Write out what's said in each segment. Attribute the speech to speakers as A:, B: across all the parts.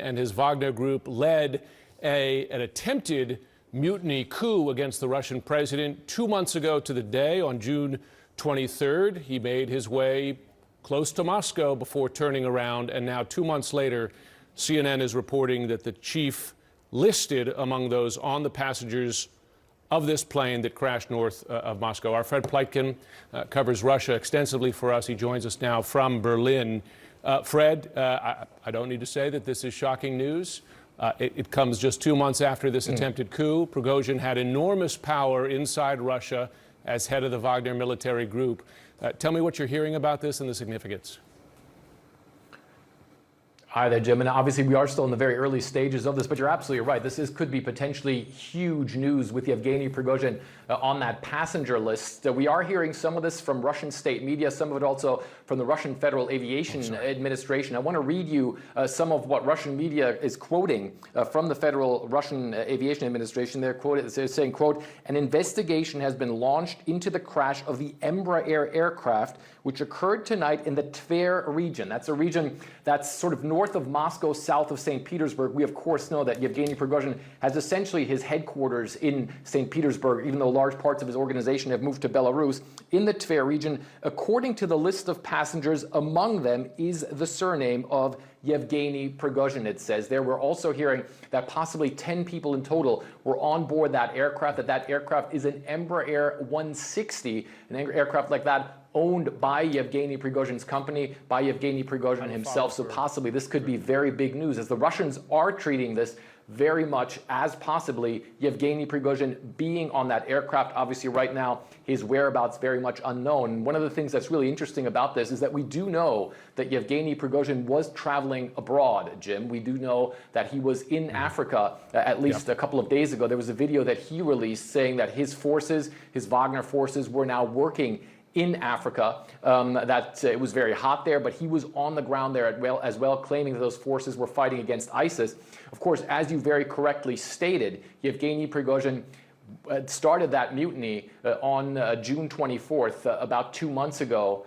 A: and his Wagner group led an attempted mutiny coup against the Russian president 2 months ago to the day, on June 23rd. He made his way close to Moscow before turning around, and now 2 months later, CNN is reporting that the chief listed among those on the passengers of this plane that crashed north of Moscow. Our Fred Pleitkin covers Russia extensively for us. He joins us now from Berlin. Fred, I don't need to say that this is shocking news. It comes just 2 months after this attempted coup. Prigozhin had enormous power inside Russia as head of the Wagner military group. Tell me what you're hearing about this and the significance.
B: Hi there, Jim. And obviously, we are still in the very early stages of this, but you're absolutely right. This could be potentially huge news with Yevgeny Prigozhin on that passenger list. We are hearing some of this from Russian state media, some of it also from the Russian Federal Aviation Administration. I want to read you some of what Russian media is quoting from the Federal Russian Aviation Administration. They're saying, quote, "An investigation has been launched into the crash of the Embraer aircraft, which occurred tonight in the Tver region." That's a region that's sort of north of Moscow, south of St. Petersburg. We, of course, know that Yevgeny Prigozhin has essentially his headquarters in St. Petersburg, even though large parts of his organization have moved to Belarus. In the Tver region, according to the list of passengers, among them is the surname of Yevgeny Prigozhin, it says. There, we're also hearing that possibly 10 people in total were on board that aircraft, that aircraft is an Embraer 160, an aircraft like that owned by Yevgeny Prigozhin's company, by Yevgeny Prigozhin himself. So possibly this could be very big news, as the Russians are treating this very much as possibly Yevgeny Prigozhin being on that aircraft. Obviously, right now, his whereabouts very much unknown. One of the things that's really interesting about this is that we do know that Yevgeny Prigozhin was traveling abroad, Jim. We do know that he was in Africa at least a couple of days ago. There was a video that he released saying that his forces, his Wagner forces, were now working in Africa, that it was very hot there, but he was on the ground there as well, claiming that those forces were fighting against ISIS. Of course, as you very correctly stated, Yevgeny Prigozhin started that mutiny on June 24th, about 2 months ago,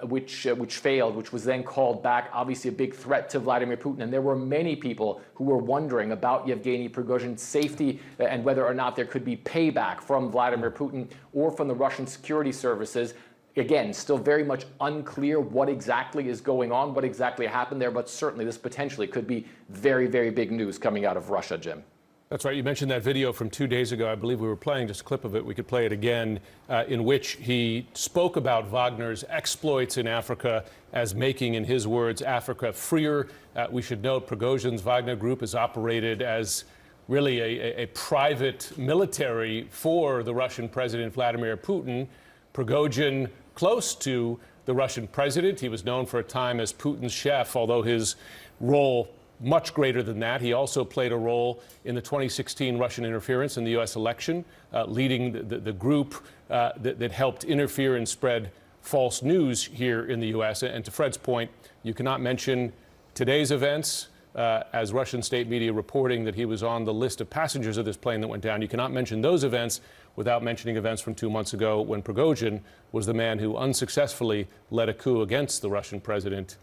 B: which failed, which was then called back, obviously a big threat to Vladimir Putin. And there were many people who were wondering about Yevgeny Prigozhin's safety and whether or not there could be payback from Vladimir Putin or from the Russian security services. Again, still very much unclear what exactly is going on, what exactly happened there, but certainly this potentially could be very, very big news coming out of Russia, Jim.
A: That's right. You mentioned that video from 2 days ago. I believe we were playing just a clip of it. We could play it again, in which he spoke about Wagner's exploits in Africa as making, in his words, Africa freer. We should note Prigozhin's Wagner group is operated as really a private military for the Russian President Vladimir Putin. Prigozhin, close to the Russian president. He was known for a time as Putin's chef, although his role much greater than that. He also played a role in the 2016 Russian interference in the U.S. election, leading the group that helped interfere and spread false news here in the U.S. And to Fred's point, you cannot mention today's events, as Russian state media reporting that he was on the list of passengers of this plane that went down. You cannot mention those events without mentioning events from 2 months ago when Prigozhin was the man who unsuccessfully led a coup against the Russian president,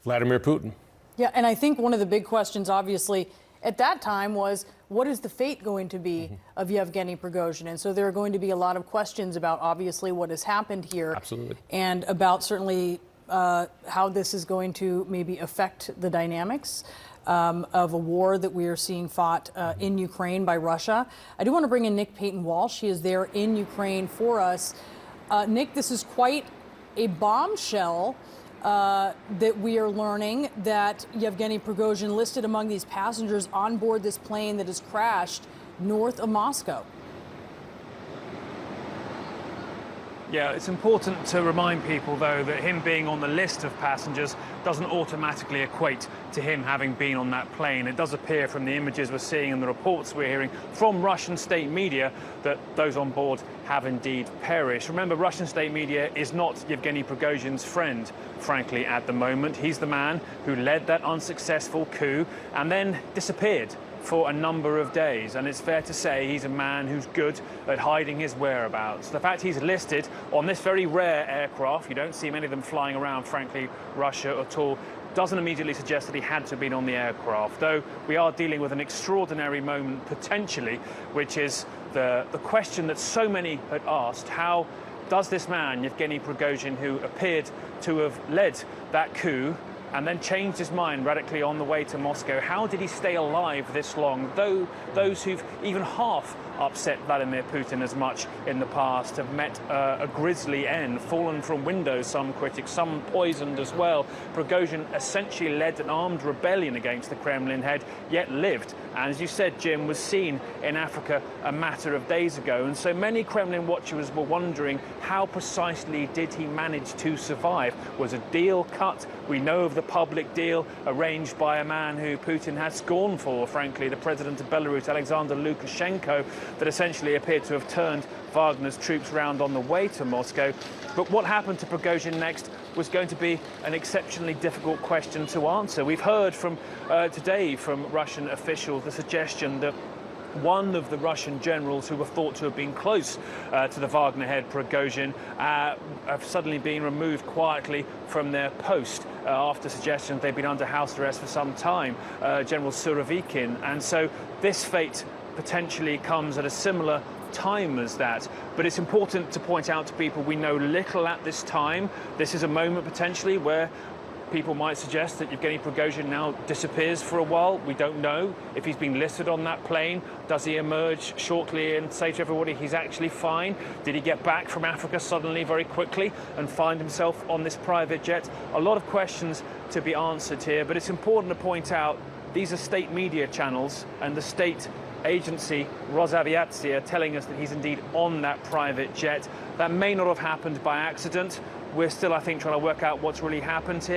A: Vladimir Putin.
C: Yeah, and I think one of the big questions, obviously, at that time was, what is the fate going to be of Yevgeny Prigozhin? And so there are going to be a lot of questions about, obviously, what has happened here.
A: Absolutely.
C: And about certainly how this is going to maybe affect the dynamics of a war that we are seeing fought in Ukraine by Russia. I do want to bring in Nick Payton-Walsh. He is there in Ukraine for us. Nick, this is quite a bombshell. That we are learning that Yevgeny Prigozhin listed among these passengers on board this plane that has crashed north of Moscow.
D: Yeah, it's important to remind people, though, that him being on the list of passengers doesn't automatically equate to him having been on that plane. It does appear from the images we're seeing and the reports we're hearing from Russian state media that those on board have indeed perished. Remember, Russian state media is not Yevgeny Prigozhin's friend, frankly, at the moment. He's the man who led that unsuccessful coup and then disappeared for a number of days, and it's fair to say he's a man who's good at hiding his whereabouts. The fact he's listed on this very rare aircraft, you don't see many of them flying around, frankly, Russia at all, doesn't immediately suggest that he had to have been on the aircraft, though we are dealing with an extraordinary moment potentially, which is the question that so many had asked: how does this man, Yevgeny Prigozhin, who appeared to have led that coup and then changed his mind radically on the way to Moscow, how did he stay alive this long? Though those who've even half upset Vladimir Putin as much in the past have met a grisly end, fallen from windows, some critics, some poisoned as well. Prigozhin essentially led an armed rebellion against the Kremlin head, yet lived, and as you said, Jim, was seen in Africa a matter of days ago. And so many Kremlin watchers were wondering, how precisely did he manage to survive? Was a deal cut? We know of the public deal arranged by a man who Putin had scorn for, frankly, the president of Belarus, Alexander Lukashenko, that essentially appeared to have turned Wagner's troops round on the way to Moscow. But what happened to Prigozhin next was going to be an exceptionally difficult question to answer. We've heard from today from Russian officials the suggestion that one of the Russian generals who were thought to have been close to the Wagner head, Prigozhin, have suddenly been removed quietly from their post after suggestion they've been under house arrest for some time, General Surovikin. And so this fate potentially comes at a similar time as that. But it's important to point out to people we know little at this time. This is a moment potentially where people might suggest that Yevgeny Prigozhin now disappears for a while. We don't know if he's been listed on that plane. Does he emerge shortly and say to everybody he's actually fine? Did he get back from Africa suddenly very quickly and find himself on this private jet? A lot of questions to be answered here, but it's important to point out these are state media channels, and the state agency Rosaviatsia telling us that he's indeed on that private jet. That may not have happened by accident. We're still, I think, trying to work out what's really happened here.